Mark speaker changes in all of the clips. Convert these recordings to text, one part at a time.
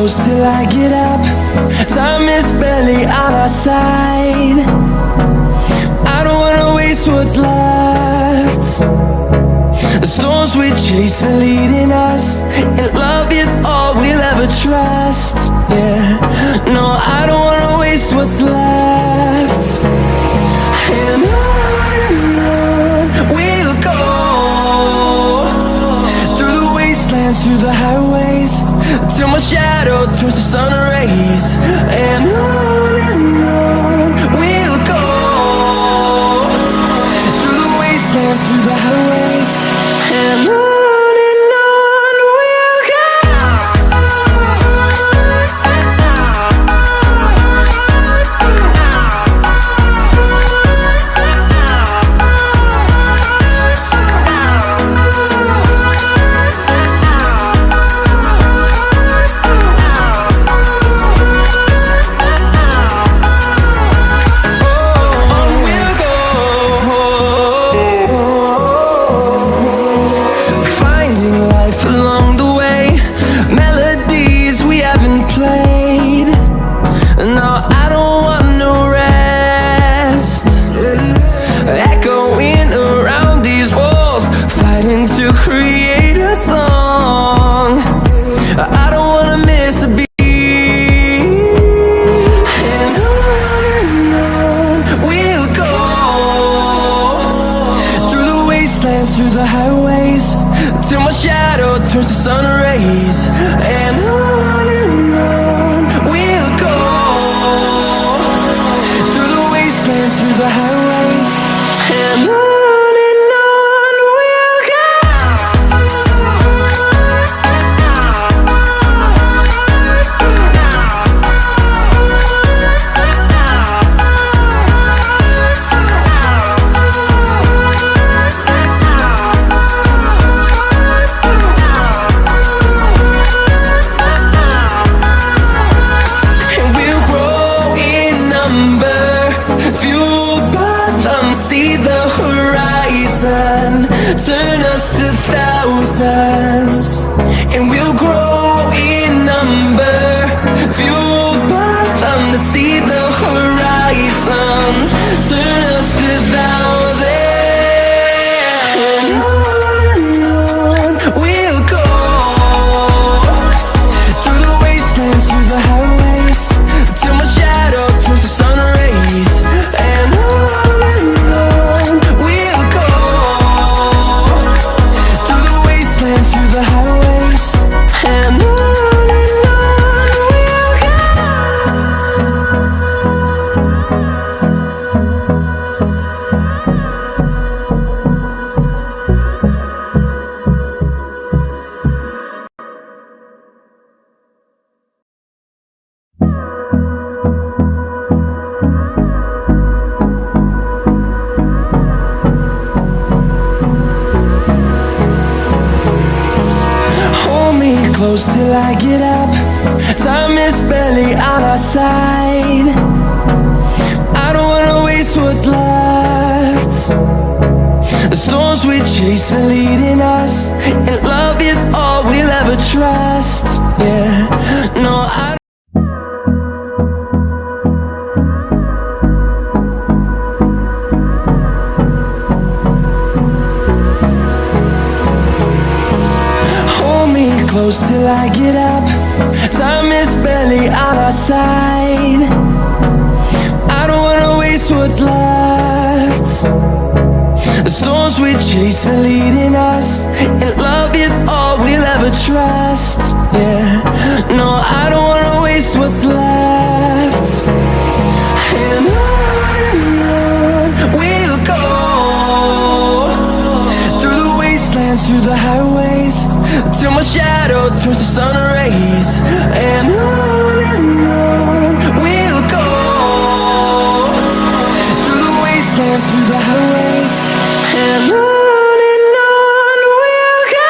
Speaker 1: close till I get up. Time is barely on our side. I don't wanna waste what's left. The storms we chase are leading us, and love is all we'll ever trust. Yeah, no, I don't wanna waste what's left. And on we'll go, through the wastelands, through the highways, till my shadow turns to sun rays. And on we'll go, through the wastelands, through the highways, and on we'll go. Through the highways, till my shadow turns to sun rays. And on we'll go, through the wastelands, through the highways, and on we'll go. Fueled by them, see the horizon, turn us to thousands, and we'll grow in number. Fueled by them to see the horizon, turn us to thousands. And on we'll go, through the wastelands, through the highways, till my shadow turns to sun rays. And on we'll go, through the wastelands, through the highways, and on we'll go. Close till I get up. Time is barely on our side. I don't wanna waste what's left. The storms we chase are leading us, and love is all we'll ever trust. Yeah, no, I close till I get up. Time is barely on our side. I don't wanna waste what's left. The storms we chase are leading us, and love is all we'll ever trust. Yeah, no, I don't wanna waste what's left. And on we'll go, through the wastelands, through the highways, till my shadow turns to sun rays. And on we'll go, through the wastelands, through the highways, and on we'll go.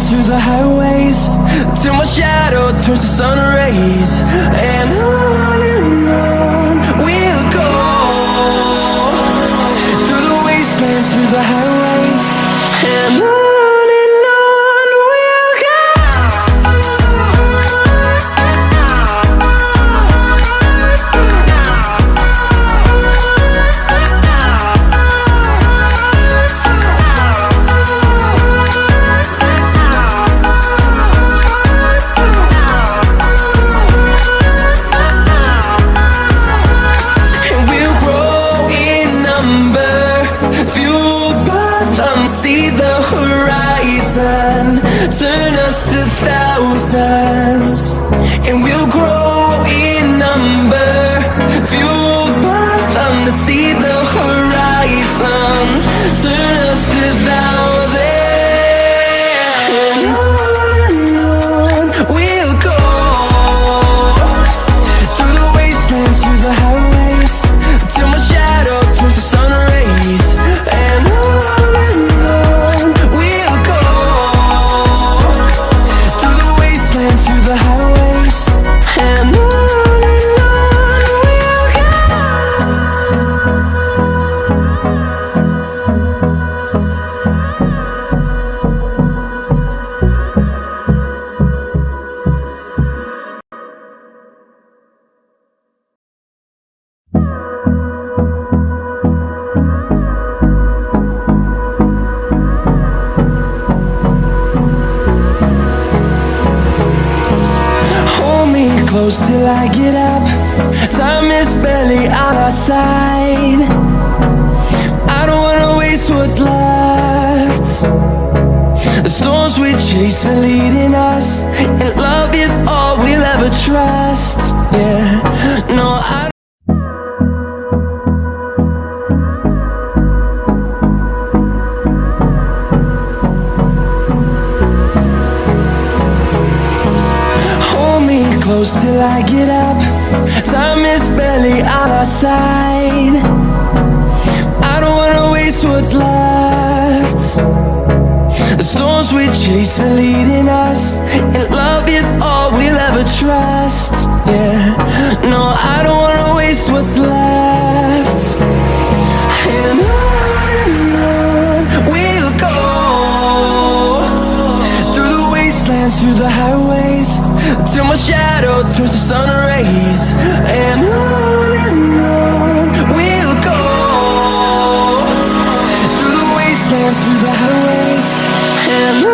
Speaker 1: through the highways, till my shadow turns to sun rays. And on we'll go, through the wastelands, through the highways. And on we'll go. See the horizon, turn us to thousands, and we'll grow in number, fueled by them to see the horizon, turn us to thousands, and on we'll go, through the wastelands, through the highways, till my shadow turns to sun rays. And close till I get up, time is barely on our side. I don't wanna waste what's left. The storms we chase are leading us, and love is all we'll ever trust. Yeah, no, I close till I get up, time is barely on our side. I don't wanna waste what's left. The storms we chase are leading us, and love is all we'll ever trust. Yeah, no, I don't wanna waste what's left. And on we'll go, through the wastelands, through the highways, till my shadow turns to sun rays. And on we'll go, through the wastelands, through the highways. And on.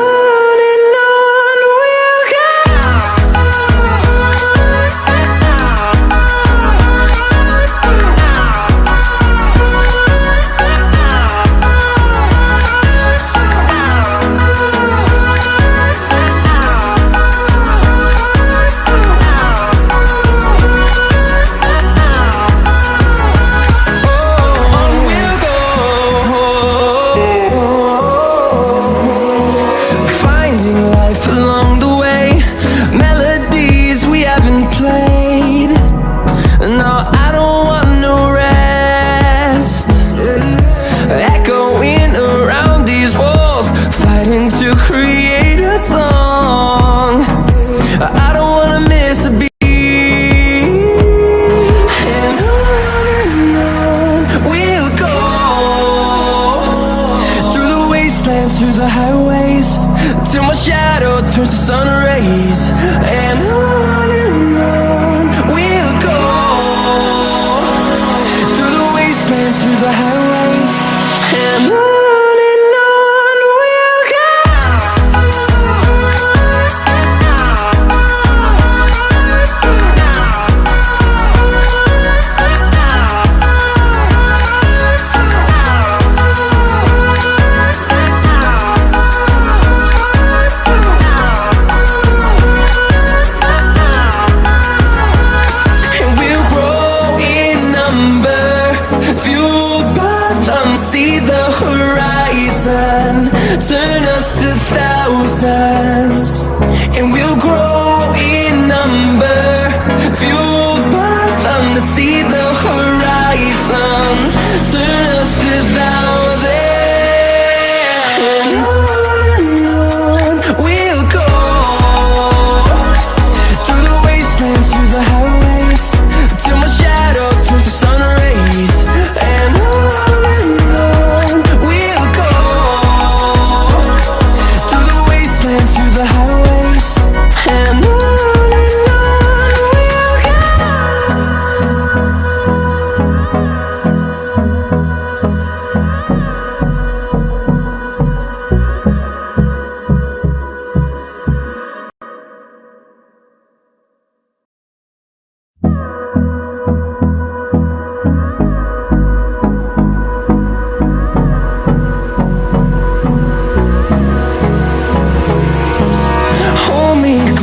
Speaker 1: To create a song, I don't wanna miss a beat. And on we'll go, through the wastelands, through the highways, till my shadow turns to sun rays. And on we'll go, through the wastelands, through the highways. And on. See the horizon, turn us to thousands, and we'll grow in number, fueled by them to see the horizon, turn us to thousands, and on we'll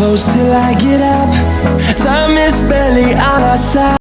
Speaker 1: close till I get up. Time is barely on our side.